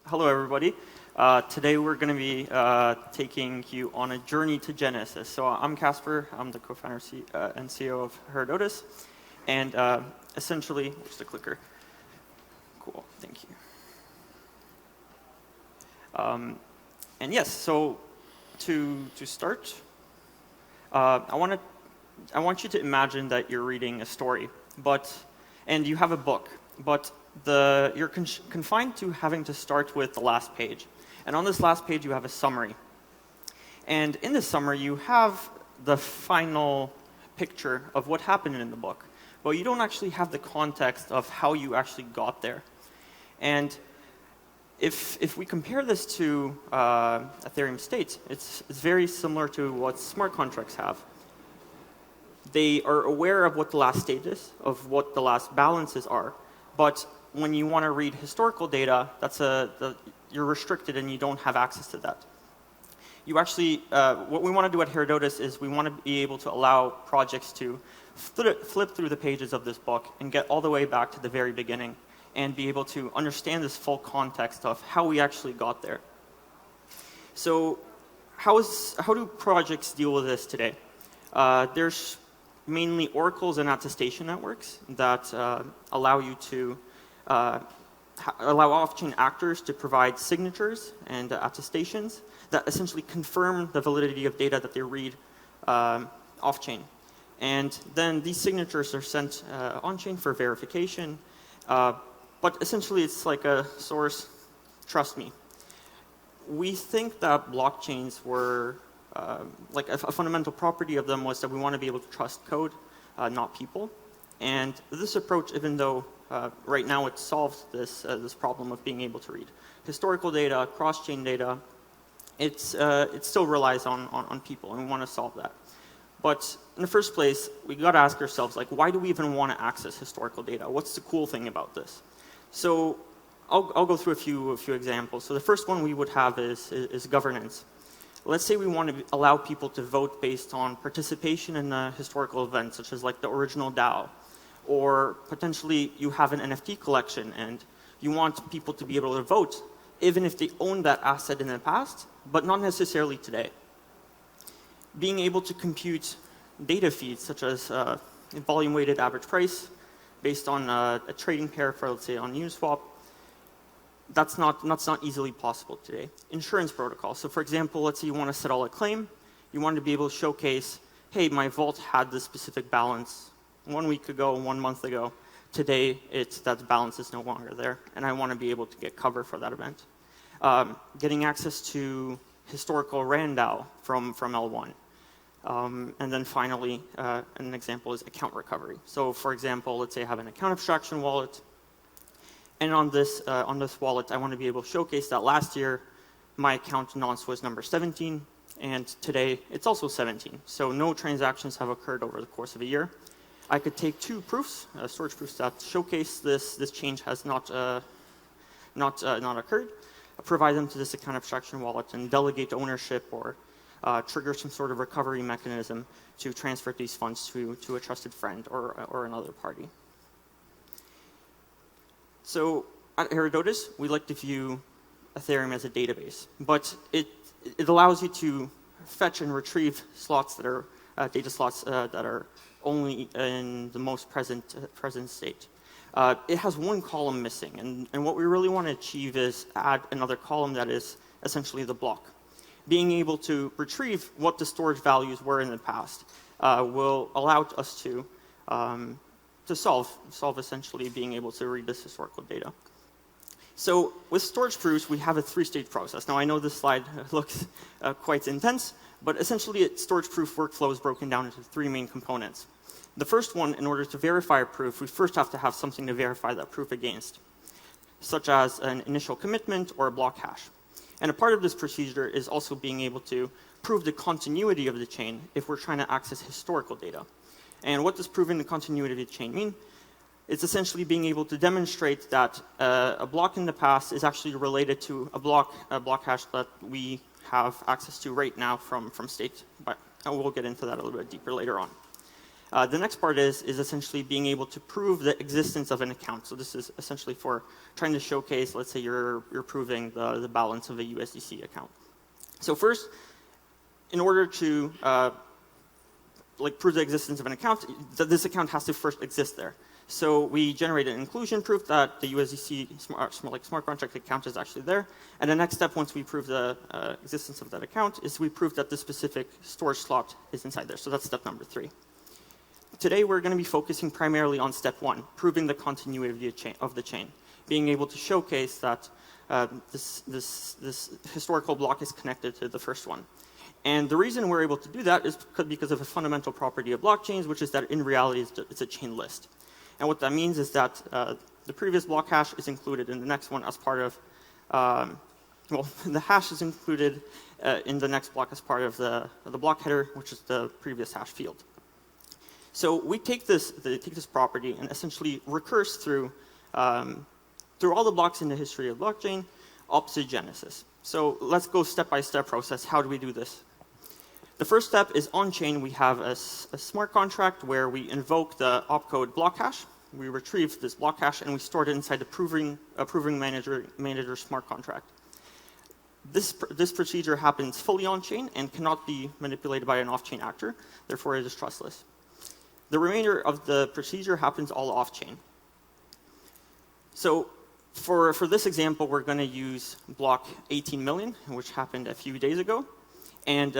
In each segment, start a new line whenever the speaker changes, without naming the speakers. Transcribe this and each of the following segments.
Hello, everybody. Today we're going to be taking you on a journey to Genesis. So I'm Kacper. I'm the co-founder and CEO of Herodotus. And essentially, where's the clicker? Cool, thank you. And yes, so to start, I want you to imagine that you're reading a story, and you have a book, but you're confined to having to start with the last page. And on this last page, you have a summary. And in this summary, you have the final picture of what happened in the book, but you don't actually have the context of how you actually got there. And if we compare this to Ethereum state, it's very similar to what smart contracts have. They are aware of what the last state is, of what the last balances are, but when you want to read historical data, you're restricted and you don't have access to that. You actually, what we want to do at Herodotus is we want to be able to allow projects to flip through the pages of this book and get all the way back to the very beginning and be able to understand this full context of how we actually got there. So how do projects deal with this today? There's mainly oracles and attestation networks that allow you to allow off-chain actors to provide signatures and attestations that essentially confirm the validity of data that they read off-chain. And then these signatures are sent on-chain for verification. But essentially, it's like a source, trust me. We think that blockchains were, like a fundamental property of them was that we want to be able to trust code, not people. And this approach, even though right now it solves this problem of being able to read historical data, cross-chain data, it still relies on people, and we want to solve that. But in the first place, we got to ask ourselves, like, why do we even want to access historical data? What's the cool thing about this? So I'll go through a few examples. So the first one we would have is governance. Let's say we want to allow people to vote based on participation in a historical event, such as like the original DAO. Or potentially you have an NFT collection and you want people to be able to vote even if they own that asset in the past, but not necessarily today. Being able to compute data feeds such as volume weighted average price based on a trading pair for, let's say, on Uniswap, that's not easily possible today. Insurance protocol. So for example, let's say you want to settle a claim. You want to be able to showcase, hey, my vault had this specific balance 1 week ago, 1 month ago. Today, that balance is no longer there, and I want to be able to get cover for that event. Getting access to historical RANDAO from L1. And then finally, an example is account recovery. So for example, let's say I have an account abstraction wallet, and on this wallet, I want to be able to showcase that last year, my account nonce was number 17, and today, it's also 17. So no transactions have occurred over the course of a year. I could take two proofs, storage proofs that showcase this change has not occurred, provide them to this account abstraction wallet, and delegate ownership or trigger some sort of recovery mechanism to transfer these funds to a trusted friend or another party. So at Herodotus, we like to view Ethereum as a database, but it allows you to fetch and retrieve slots that are data slots that are only in the most present state. It has one column missing, and what we really want to achieve is add another column that is essentially the block. Being able to retrieve what the storage values were in the past will allow us to solve essentially being able to read this historical data. So with storage proofs, we have a three-stage process. Now I know this slide looks quite intense, but essentially storage proof workflow is broken down into three main components. The first one, in order to verify a proof, we first have to have something to verify that proof against, such as an initial commitment or a block hash. And a part of this procedure is also being able to prove the continuity of the chain if we're trying to access historical data. And what does proving the continuity of the chain mean? It's essentially being able to demonstrate that a block in the past is actually related to a block hash that we have access to right now from state. But we'll get into that a little bit deeper later on. The next part is essentially being able to prove the existence of an account. So this is essentially for trying to showcase, let's say you're proving the balance of a USDC account. So first, in order to prove the existence of an account, this account has to first exist there. So we generate an inclusion proof that the USDC smart contract account is actually there. And the next step, once we prove the existence of that account, is we prove that the specific storage slot is inside there. So that's step number 3. Today, we're going to be focusing primarily on step 1, proving the continuity of the chain, being able to showcase that this historical block is connected to the first one. And the reason we're able to do that is because of a fundamental property of blockchains, which is that in reality, it's a chain list. And what that means is that the previous block hash is included in the next one as part of, the hash is included in the next block as part of the block header, which is the previous hash field. So we take this property and essentially recurse through all the blocks in the history of blockchain up to Genesis. So let's go step-by-step process. How do we do this? The first step is on-chain. We have a smart contract where we invoke the opcode block hash. We retrieve this block hash and we store it inside the proving manager smart contract. This procedure happens fully on-chain and cannot be manipulated by an off-chain actor. Therefore, it is trustless. The remainder of the procedure happens all off-chain. So for this example, we're going to use block 18 million, which happened a few days ago. And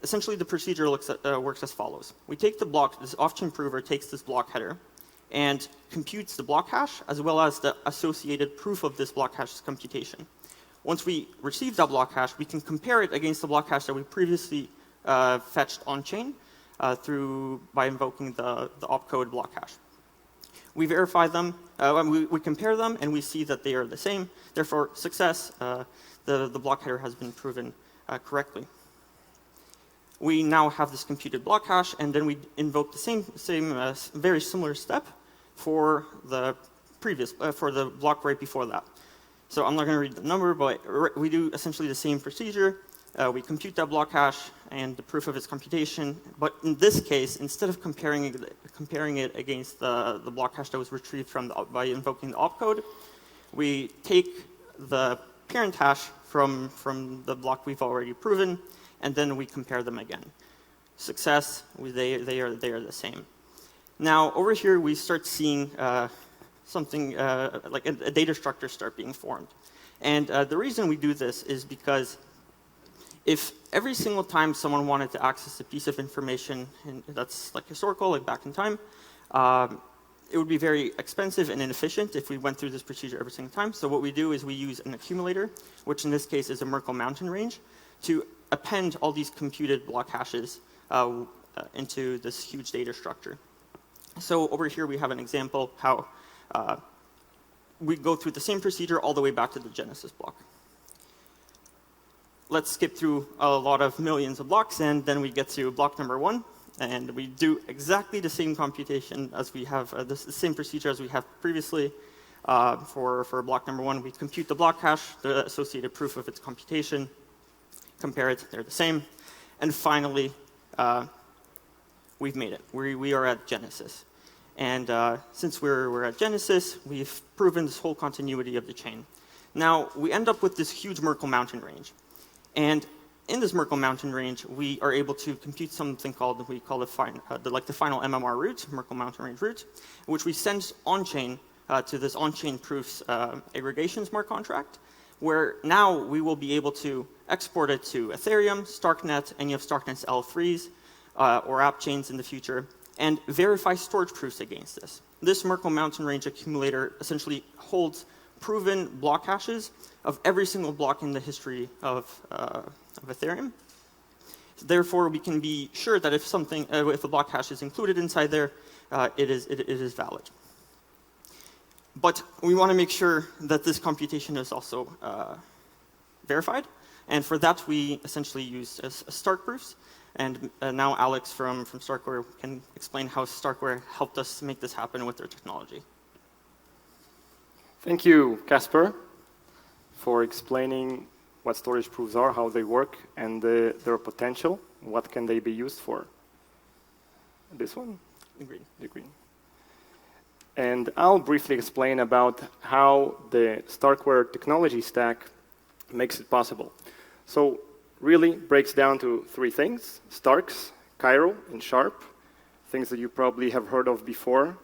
essentially, the procedure works as follows. We take the block, this off-chain prover takes this block header and computes the block hash as well as the associated proof of this block hash's computation. Once we receive that block hash, we can compare it against the block hash that we previously fetched on-chain by invoking the opcode block hash. We verify them, we compare them, and we see that they are the same. Therefore, success, the block header has been proven correctly. We now have this computed block hash, and then we invoke the same very similar step for the block right before that. So I'm not going to read the number, but we do essentially the same procedure. We compute that block hash and the proof of its computation. But in this case, instead of comparing it against the block hash that was retrieved by invoking the opcode, we take the parent hash from the block we've already proven, and then we compare them again. Success, they are the same. Now, over here, we start seeing something like a data structure start being formed. And the reason we do this is because if every single time someone wanted to access a piece of information that's like historical, like back in time, it would be very expensive and inefficient if we went through this procedure every single time. So what we do is we use an accumulator, which in this case is a Merkle Mountain Range, to append all these computed block hashes into this huge data structure. So over here we have an example how we go through the same procedure all the way back to the Genesis block. Let's skip through a lot of millions of blocks, and then we get to block number 1. And we do exactly the same computation as we have, the same procedure as we have previously for block number 1. We compute the block hash, the associated proof of its computation, compare it, they're the same. And finally, we've made it. We are at Genesis. And since we're at Genesis, we've proven this whole continuity of the chain. Now, we end up with this huge Merkle Mountain Range. And in this Merkle Mountain Range, we are able to compute something called, we call the final MMR root, Merkle Mountain Range root, which we send on-chain to this on-chain proofs aggregation smart contract, where now we will be able to export it to Ethereum, Starknet, any of Starknet's L3s, or app chains in the future, and verify storage proofs against this. This Merkle Mountain Range accumulator essentially holds proven block hashes of every single block in the history of Ethereum. Therefore, we can be sure that if a block hash is included inside there, it is valid. But we want to make sure that this computation is also verified. And for that, we essentially use Stark proofs. And now Alex from Starkware can explain how Starkware helped us make this happen with their technology.
Thank you, Kacper, for explaining what storage proofs are, how they work, and their potential. What can they be used for? this one?
Agreed.
The green. And I'll briefly explain about how the Starkware technology stack makes it possible. So really breaks down to three things: Starks, Cairo, and Sharp, things that you probably have heard of before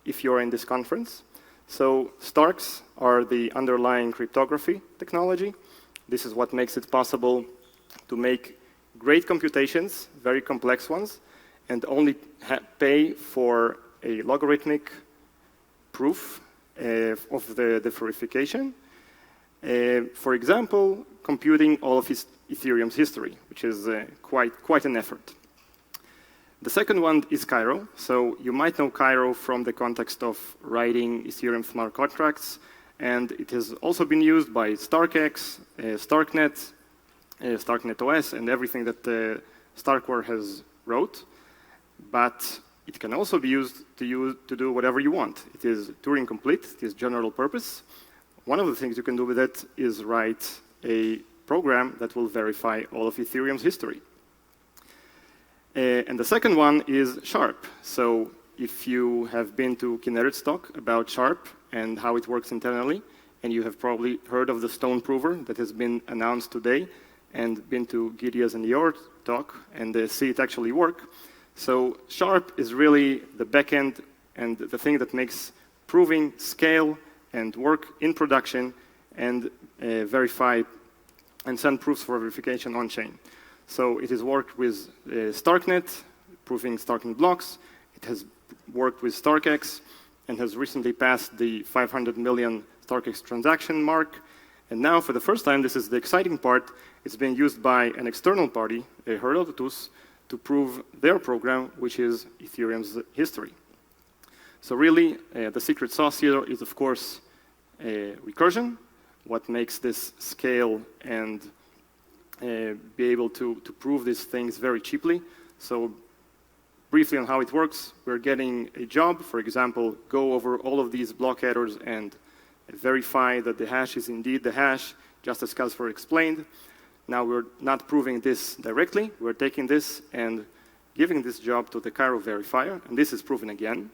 if you're in this conference. So Starks are the underlying cryptography technology. This is what makes it possible to make great computations, very complex ones, and only pay for a logarithmic proof of the verification. For example, computing all of Ethereum's history, which is quite an effort. The second one is Cairo. So you might know Cairo from the context of writing Ethereum smart contracts, and it has also been used by StarkX, StarkNet, StarkNet OS, and everything that Starkware has wrote. But it can also be used to do whatever you want. It is Turing complete. It is general purpose. One of the things you can do with it is write a program that will verify all of Ethereum's history. And the second one is Sharp. So if you have been to Kinnerit's talk about Sharp and how it works internally, and you have probably heard of the stone prover that has been announced today, and been to Gidea's and your talk and see it actually work. So Sharp is really the backend and the thing that makes proving scale and work in production and verify and send proofs for verification on-chain. So it has worked with StarkNet, proving StarkNet blocks. It has worked with StarkX and has recently passed the 500 million StarkX transaction mark. And now, for the first time, this is the exciting part, it's being used by an external party, Herodotus, to prove their program, which is Ethereum's history. So really, the secret sauce here is, of course, recursion, what makes this scale and be able to prove these things very cheaply. So briefly on how it works, we're getting a job, for example, go over all of these block headers and verify that the hash is indeed the hash, just as Kacper explained. Now we're not proving this directly. We're taking this and giving this job to the Cairo verifier, and this is proven again.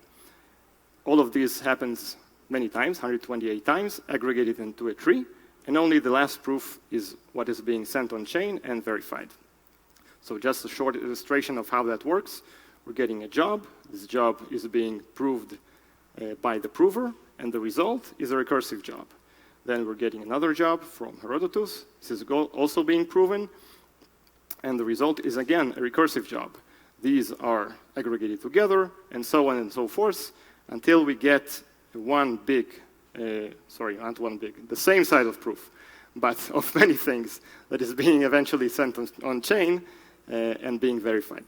All of this happens many times, 128 times, aggregated into a tree, and only the last proof is what is being sent on chain and verified. So just a short illustration of how that works. We're getting a job. This job is being proved by the prover, and the result is a recursive job. Then we're getting another job from Herodotus. This is also being proven, and the result is again a recursive job. These are aggregated together, and so on and so forth, until we get one big, not one big, the same side of proof, but of many things that is being eventually sent on chain and being verified.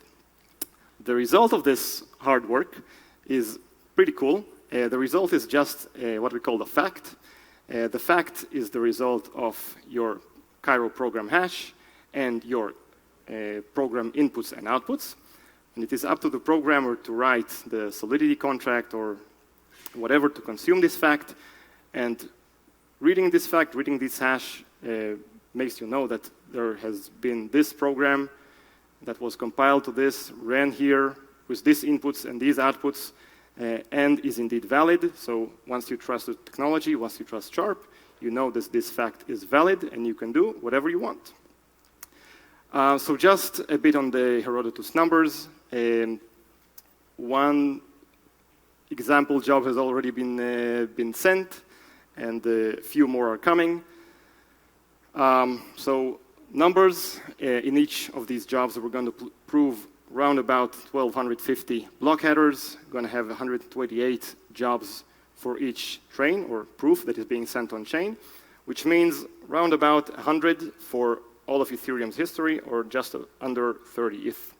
The result of this hard work is pretty cool. The result is just what we call the fact. The fact is the result of your Cairo program hash and your program inputs and outputs. And it is up to the programmer to write the solidity contract or whatever to consume this fact. And reading this fact, reading this hash, makes you know that there has been this program that was compiled to this, ran here with these inputs and these outputs, and is indeed valid. So once you trust the technology, once you trust Sharp, you know that this fact is valid and you can do whatever you want. So just a bit on the Herodotus numbers. One example job has already been sent, and a few more are coming. So numbers in each of these jobs, we're going to prove around about 1,250 block headers. We're going to have 128 jobs for each train or proof that is being sent on chain, which means around about 100 for all of Ethereum's history, or just under 30 if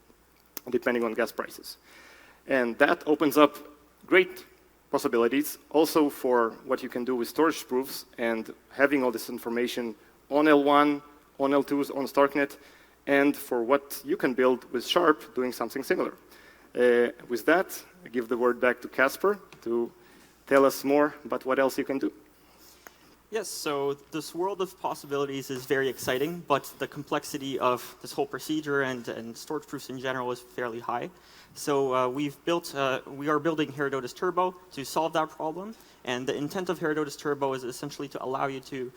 depending on gas prices. And that opens up great possibilities also for what you can do with storage proofs and having all this information on L1, on L2s, on StarkNet, and for what you can build with Sharp doing something similar. With that, I give the word back to Kacper to tell us more about what else you can do.
Yes, so this world of possibilities is very exciting, but the complexity of this whole procedure and storage proofs in general is fairly high. So we are building Herodotus Turbo to solve that problem. And the intent of Herodotus Turbo is essentially to allow you to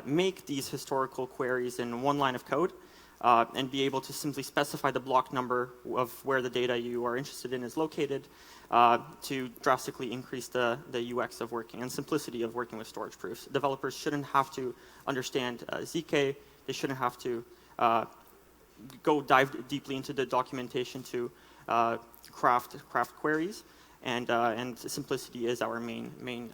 make these historical queries in one line of code and be able to simply specify the block number of where the data you are interested in is located to drastically increase the UX of working and simplicity of working with storage proofs. Developers shouldn't have to understand ZK. They shouldn't have to dive deeply into the documentation to craft queries. And simplicity is our main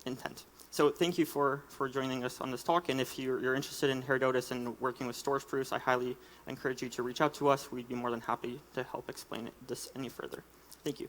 intent. So thank you for joining us on this talk. And if you're interested in Herodotus and working with storage proofs, I highly encourage you to reach out to us. We'd be more than happy to help explain this any further. Thank you.